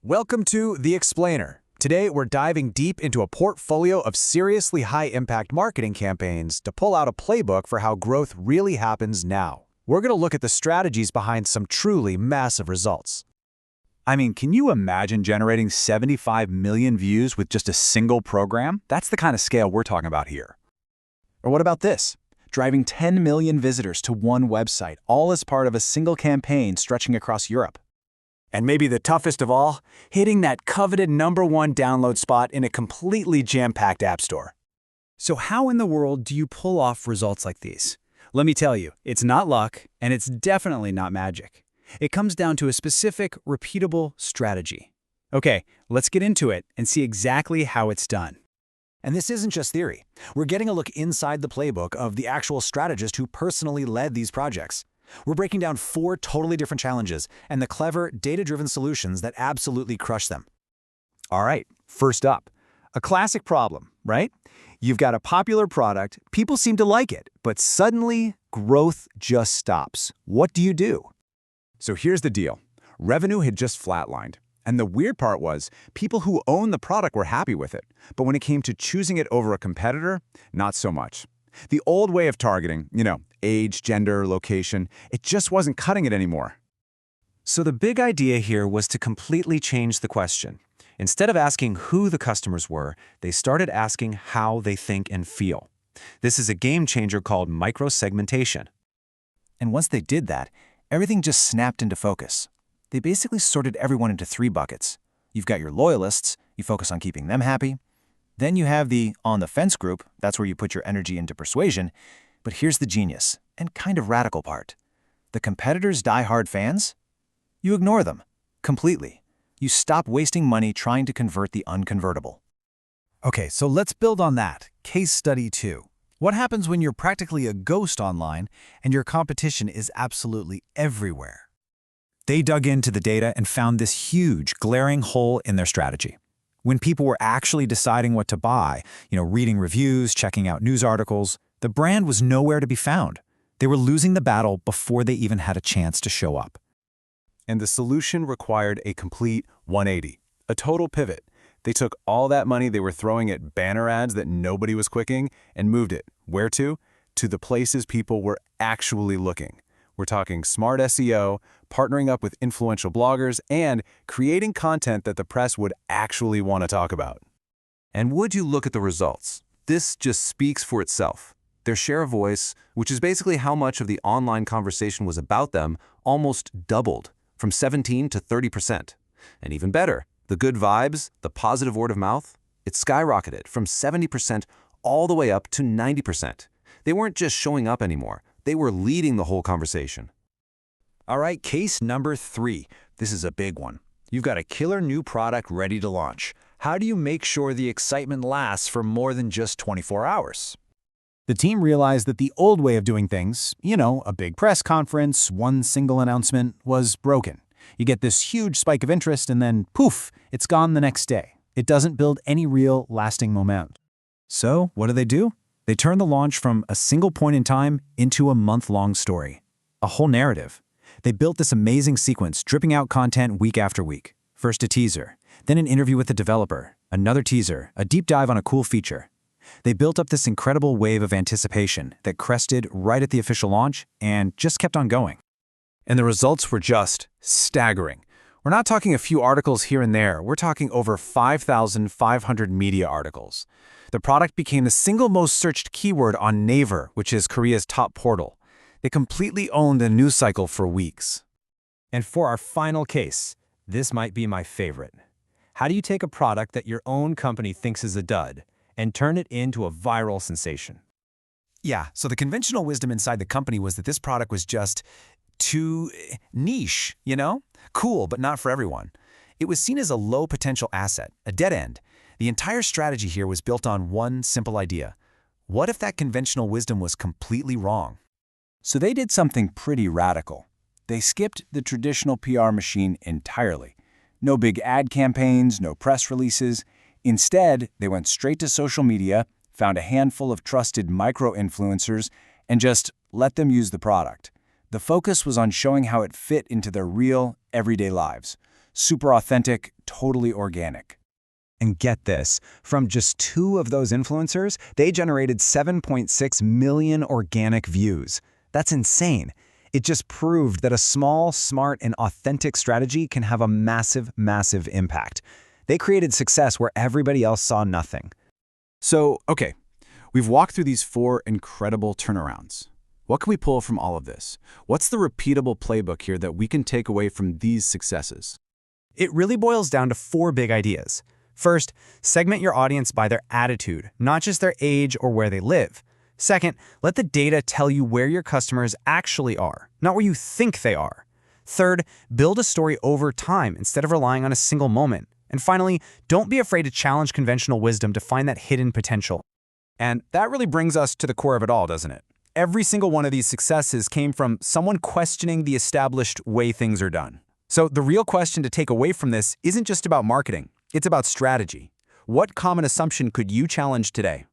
Welcome to The Explainer. Today, we're diving deep into a portfolio of seriously high-impact marketing campaigns to pull out a playbook for how growth really happens now. We're going to look at the strategies behind some truly massive results. I mean, can you imagine generating 75 million views with just a single program? That's the kind of scale we're talking about here. Or what about this? Driving 10 million visitors to one website, all as part of a single campaign stretching across Europe. And maybe the toughest of all, hitting that coveted #1 download spot in a completely jam-packed app store. So how in the world do you pull off results like these? Let me tell you, it's not luck, and it's definitely not magic. It comes down to a specific, repeatable strategy. Okay, let's get into it and see exactly how it's done. And this isn't just theory. We're getting a look inside the playbook of the actual strategist who personally led these projects. We're breaking down 4 totally different challenges and the clever, data-driven solutions that absolutely crush them. All right, first up, a classic problem, right? You've got a popular product, people seem to like it, but suddenly growth just stops. What do you do? So here's the deal. Revenue had just flatlined. And the weird part was, people who own the product were happy with it. But when it came to choosing it over a competitor, not so much. The old way of targeting, age, gender, location, it just wasn't cutting it anymore. So the big idea here was to completely change the question. Instead of asking who the customers were, they started asking how they think and feel. This is a game changer called micro-segmentation. And once they did that, everything just snapped into focus. They basically sorted everyone into 3 buckets. You've got your loyalists, you focus on keeping them happy. Then you have the on-the-fence group, that's where you put your energy into persuasion. But here's the genius, and kind of radical part. The competitors' die-hard fans? You ignore them, completely. You stop wasting money trying to convert the unconvertible. Okay, so let's build on that. Case study 2. What happens when you're practically a ghost online and your competition is absolutely everywhere? They dug into the data and found this huge, glaring hole in their strategy. When people were actually deciding what to buy, reading reviews, checking out news articles, the brand was nowhere to be found. They were losing the battle before they even had a chance to show up. And the solution required a complete 180, a total pivot. They took all that money they were throwing at banner ads that nobody was clicking and moved it. Where to? To the places people were actually looking. We're talking smart SEO, partnering up with influential bloggers, and creating content that the press would actually want to talk about. And would you look at the results? This just speaks for itself. Their share of voice, which is basically how much of the online conversation was about them, almost doubled, from 17 to 30%. And even better, the good vibes, the positive word of mouth, it skyrocketed from 70% all the way up to 90%. They weren't just showing up anymore. They were leading the whole conversation. All right, case number 3. This is a big one. You've got a killer new product ready to launch. How do you make sure the excitement lasts for more than just 24 hours? The team realized that the old way of doing things, a big press conference, one single announcement, was broken. You get this huge spike of interest and then, poof, it's gone the next day. It doesn't build any real, lasting momentum. So, what do? They turn the launch from a single point in time into a month-long story. A whole narrative. They built this amazing sequence, dripping out content week after week. First a teaser, then an interview with the developer, another teaser, a deep dive on a cool feature. They built up this incredible wave of anticipation that crested right at the official launch and just kept on going. And the results were just staggering. We're not talking a few articles here and there. We're talking over 5,500 media articles. The product became the single most searched keyword on Naver, which is Korea's top portal. They completely owned the news cycle for weeks. And for our final case, this might be my favorite. How do you take a product that your own company thinks is a dud and turn it into a viral sensation? Yeah, so the conventional wisdom inside the company was that this product was just too niche, Cool, but not for everyone. It was seen as a low-potential asset, a dead end. The entire strategy here was built on one simple idea. What if that conventional wisdom was completely wrong? So they did something pretty radical. They skipped the traditional PR machine entirely. No big ad campaigns, no press releases. Instead, they went straight to social media, found a handful of trusted micro-influencers, and just let them use the product. The focus was on showing how it fit into their real, everyday lives. super authentic, totally organic. And get this, from just 2 of those influencers, they generated 7.6 million organic views. That's insane. It just proved that a small, smart, and authentic strategy can have a massive, massive impact. They created success where everybody else saw nothing. So, okay, we've walked through these 4 incredible turnarounds. What can we pull from all of this? What's the repeatable playbook here that we can take away from these successes? It really boils down to 4 big ideas. First, segment your audience by their attitude, not just their age or where they live. Second, let the data tell you where your customers actually are, not where you think they are. Third, build a story over time instead of relying on a single moment. And finally, don't be afraid to challenge conventional wisdom to find that hidden potential. And that really brings us to the core of it all, doesn't it? Every single one of these successes came from someone questioning the established way things are done. So the real question to take away from this isn't just about marketing, it's about strategy. What common assumption could you challenge today?